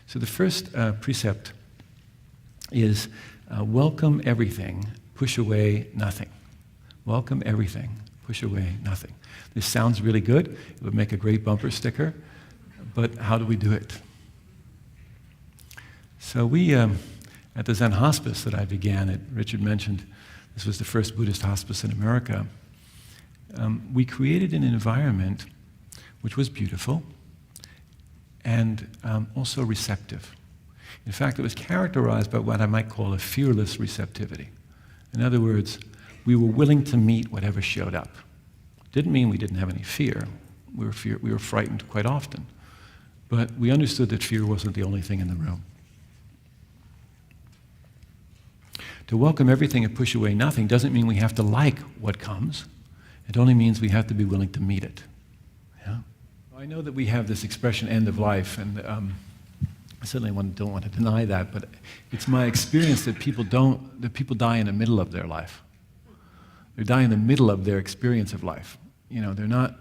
So the first precept is welcome everything, push away nothing. Welcome everything, push away nothing. This sounds really good. It would make a great bumper sticker, but how do we do it? So we, at the Zen hospice that I began, Richard mentioned, this was the first Buddhist hospice in America. We created an environment which was beautiful and also receptive. In fact, it was characterized by what I might call a fearless receptivity. In other words, we were willing to meet whatever showed up. Didn't mean we didn't have any fear. We were frightened quite often. But we understood that fear wasn't the only thing in the room. To welcome everything and push away nothing doesn't mean we have to like what comes. It only means we have to be willing to meet it. Yeah? I know that we have this expression, end of life, and I certainly don't want to deny that, but it's my experience that people die in the middle of their life. They die in the middle of their experience of life. You know, they're not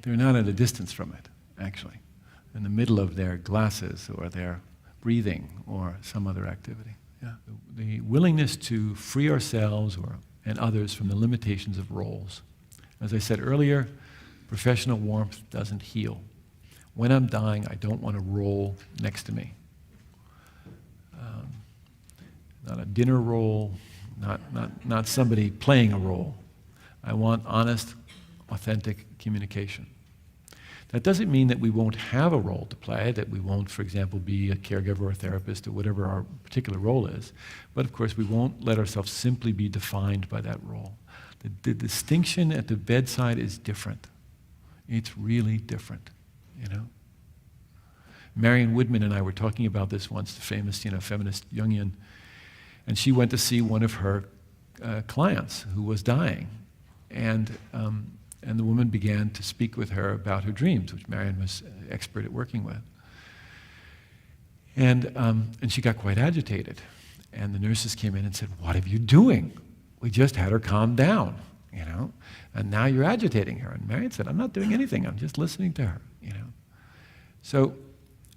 at a distance from it, actually. In the middle of their glasses or their breathing or some other activity. Yeah. The willingness to free ourselves and others from the limitations of roles. As I said earlier, professional warmth doesn't heal. When I'm dying, I don't want a role next to me. Not a dinner role, not somebody playing a role. I want honest, authentic communication. That doesn't mean that we won't have a role to play, that we won't, for example, be a caregiver or a therapist or whatever our particular role is. But of course, we won't let ourselves simply be defined by that role. The distinction at the bedside is different. It's really different, you know. Marion Woodman and I were talking about this once, the famous, feminist Jungian, and she went to see one of her clients who was dying, and the woman began to speak with her about her dreams, which Marion was expert at working with. And she got quite agitated. And the nurses came in and said, "What are you doing? We just had her calm down, and now you're agitating her." And Marion said, "I'm not doing anything. I'm just listening to her, So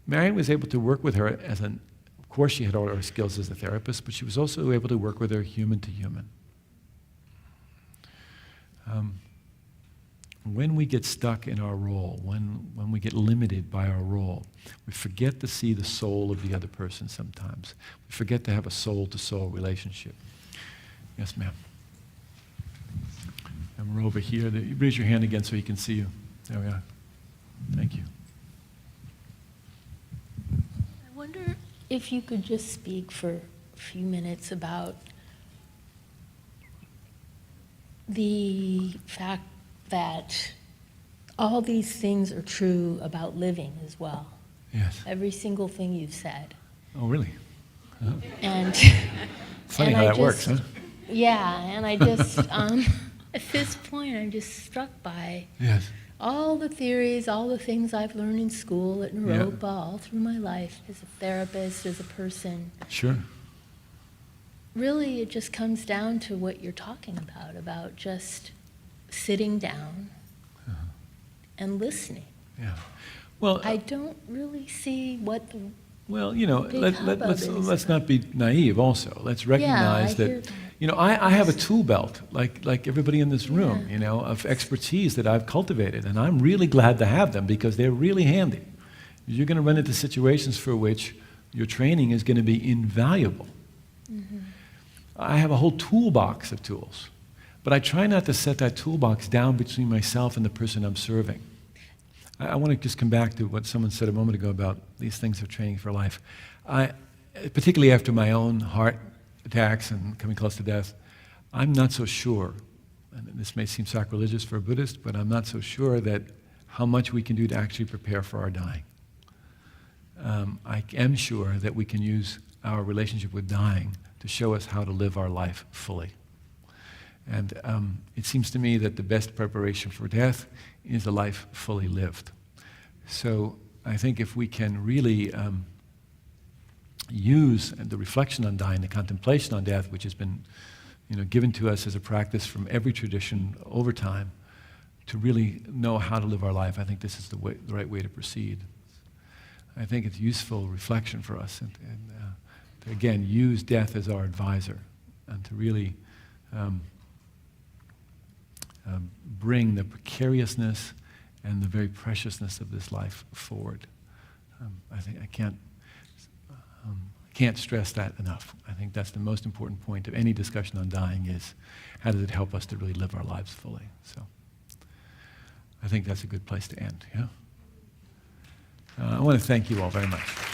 Marion was able to work with her of course she had all her skills as a therapist, but she was also able to work with her human to human. When we get stuck in our role, when we get limited by our role, we forget to see the soul of the other person sometimes. We forget to have a soul-to-soul relationship. Yes, ma'am. And we're over here. Raise your hand again so he can see you. There we are. Thank you. I wonder if you could just speak for a few minutes about the fact that all these things are true about living as well. Yes. Every single thing you've said. Oh, really? Huh? And funny how that works, huh? Yeah, and I just, at this point, I'm just struck by all the theories, all the things I've learned in school at Naropa, all through my life as a therapist, as a person. Sure. Really, it just comes down to what you're talking about just sitting down and listening. Yeah. Well, I don't really see what the let's not be naive also. Let's recognize that, I have a tool belt, like everybody in this room, of expertise that I've cultivated, and I'm really glad to have them because they're really handy. You're going to run into situations for which your training is going to be invaluable. Mm-hmm. I have a whole toolbox of tools. But I try not to set that toolbox down between myself and the person I'm serving. I want to just come back to what someone said a moment ago about these things of training for life. Particularly after my own heart attacks and coming close to death, I'm not so sure, and this may seem sacrilegious for a Buddhist, but I'm not so sure that how much we can do to actually prepare for our dying. I am sure that we can use our relationship with dying to show us how to live our life fully. And it seems to me that the best preparation for death is a life fully lived. So I think if we can really use the reflection on dying, the contemplation on death, which has been given to us as a practice from every tradition over time, to really know how to live our life, I think this is the right way to proceed. I think it's useful reflection for us, and to again use death as our advisor, and to really bring the precariousness and the very preciousness of this life forward. I think I can't stress that enough. I think that's the most important point of any discussion on dying is how does it help us to really live our lives fully. So I think that's a good place to end. Yeah. I want to thank you all very much.